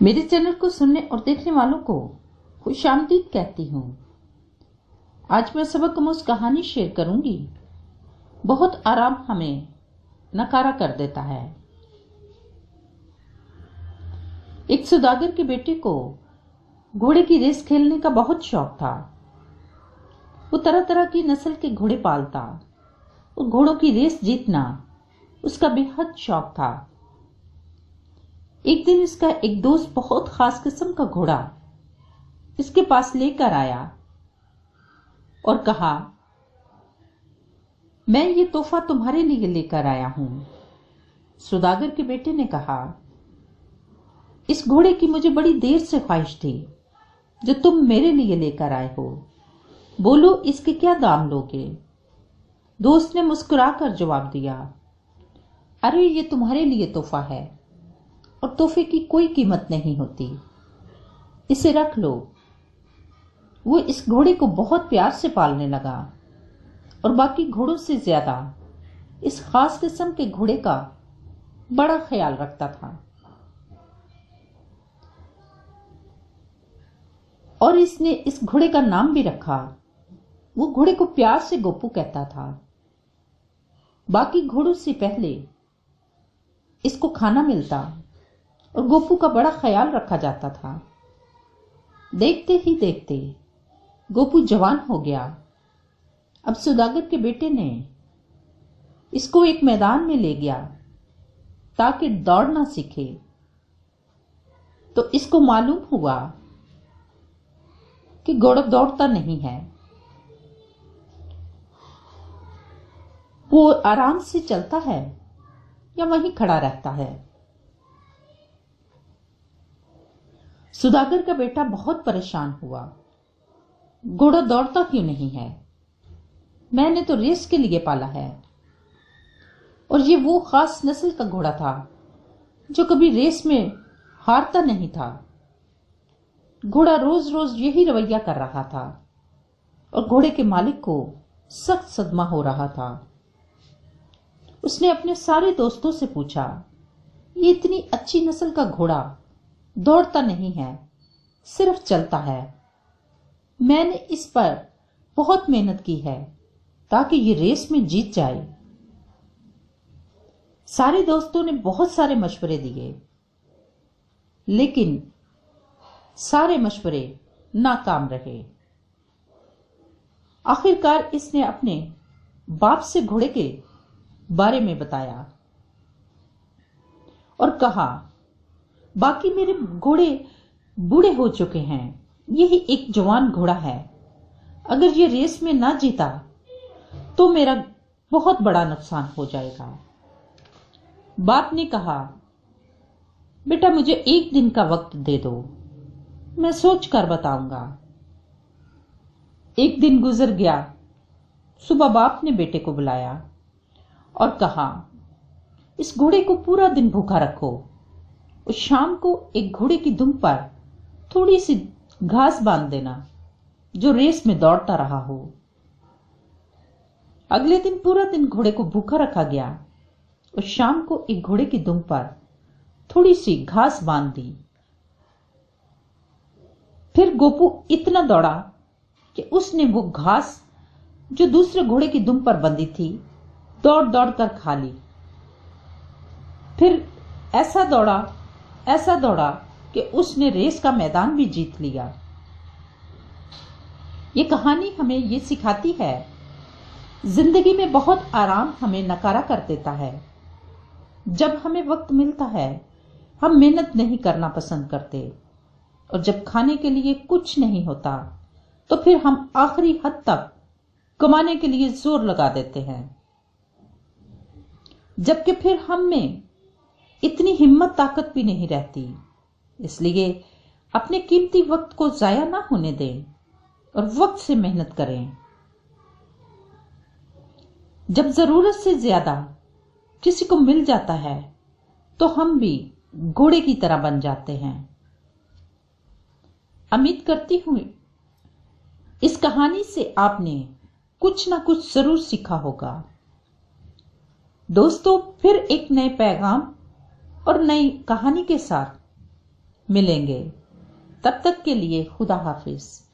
मेरे चैनल को सुनने और देखने वालों को खुशामदीद कहती हूँ। आज मैं सबक आमूज़ कहानी शेयर करूंगी। बहुत आराम हमें नकारा कर देता है। एक सौदागर के बेटे को घोड़े की रेस खेलने का बहुत शौक था। वो तरह तरह की नस्ल के घोड़े पालता और घोड़ों की रेस जीतना उसका बेहद शौक था। एक दिन इसका एक दोस्त बहुत खास किस्म का घोड़ा इसके पास लेकर आया और कहा, मैं ये तोहफा तुम्हारे लिए लेकर आया हूं। सौदागर के बेटे ने कहा, इस घोड़े की मुझे बड़ी देर से ख्वाहिश थी जो तुम मेरे लिए लेकर आए हो। बोलो इसके क्या दाम लोगे? दोस्त ने मुस्कुराकर जवाब दिया, अरे ये तुम्हारे लिए तोहफा है और तोहफे की कोई कीमत नहीं होती, इसे रख लो। वो इस घोड़े को बहुत प्यार से पालने लगा और बाकी घोड़ों से ज्यादा इस खास किस्म के घोड़े का बड़ा ख्याल रखता था और इसने इस घोड़े का नाम भी रखा। वो घोड़े को प्यार से गोपू कहता था। बाकी घोड़ों से पहले इसको खाना मिलता और गोपू का बड़ा ख्याल रखा जाता था। देखते ही देखते गोपू जवान हो गया। अब सौदागर के बेटे ने इसको एक मैदान में ले गया ताकि दौड़ना सीखे। तो इसको मालूम हुआ कि घोड़ा दौड़ता नहीं है, वो आराम से चलता है या वहीं खड़ा रहता है। सौदागर का बेटा बहुत परेशान हुआ, घोड़ा दौड़ता क्यों नहीं है? मैंने तो रेस के लिए पाला है और ये वो खास नस्ल का घोड़ा था जो कभी रेस में हारता नहीं था। घोड़ा रोज रोज यही रवैया कर रहा था और घोड़े के मालिक को सख्त सदमा हो रहा था। उसने अपने सारे दोस्तों से पूछा, ये इतनी अच्छी नस्ल का घोड़ा दौड़ता नहीं है, सिर्फ चलता है। मैंने इस पर बहुत मेहनत की है ताकि ये रेस में जीत जाए। सारे दोस्तों ने बहुत सारे मशवरे दिए, लेकिन सारे मशवरे नाकाम रहे। आखिरकार इसने अपने बाप से घोड़े के बारे में बताया और कहा, बाकी मेरे घोड़े बूढ़े हो चुके हैं, यही एक जवान घोड़ा है। अगर ये रेस में ना जीता तो मेरा बहुत बड़ा नुकसान हो जाएगा। बाप ने कहा, बेटा मुझे एक दिन का वक्त दे दो, मैं सोच कर बताऊंगा। एक दिन गुजर गया। सुबह बाप ने बेटे को बुलाया और कहा, इस घोड़े को पूरा दिन भूखा रखो और शाम को एक घोड़े की दुम पर थोड़ी सी घास बांध देना जो रेस में दौड़ता रहा हो। अगले दिन पूरा दिन घोड़े को भूखा रखा गया और शाम को एक घोड़े की दुम पर थोड़ी सी घास बांध दी। फिर गोपू इतना दौड़ा कि उसने वो घास जो दूसरे घोड़े की दुम पर बंधी थी दौड़ दौड़ कर खा ली। फिर ऐसा दौड़ा कि उसने रेस का मैदान भी जीत लिया। ये कहानी हमें ये सिखाती है, जिंदगी में बहुत आराम हमें नकारा कर देता है। जब हमें वक्त मिलता है हम मेहनत नहीं करना पसंद करते और जब खाने के लिए कुछ नहीं होता तो फिर हम आखिरी हद तक कमाने के लिए जोर लगा देते हैं, जबकि फिर हम में इतनी हिम्मत ताकत भी नहीं रहती। इसलिए अपने कीमती वक्त को जाया ना होने दें और वक्त से मेहनत करें। जब जरूरत से ज्यादा किसी को मिल जाता है तो हम भी घोड़े की तरह बन जाते हैं। उम्मीद करती हूं इस कहानी से आपने कुछ ना कुछ जरूर सीखा होगा। दोस्तों, फिर एक नए पैगाम और नई कहानी के साथ ملیں گے، تب تک کے لیے خدا حافظ۔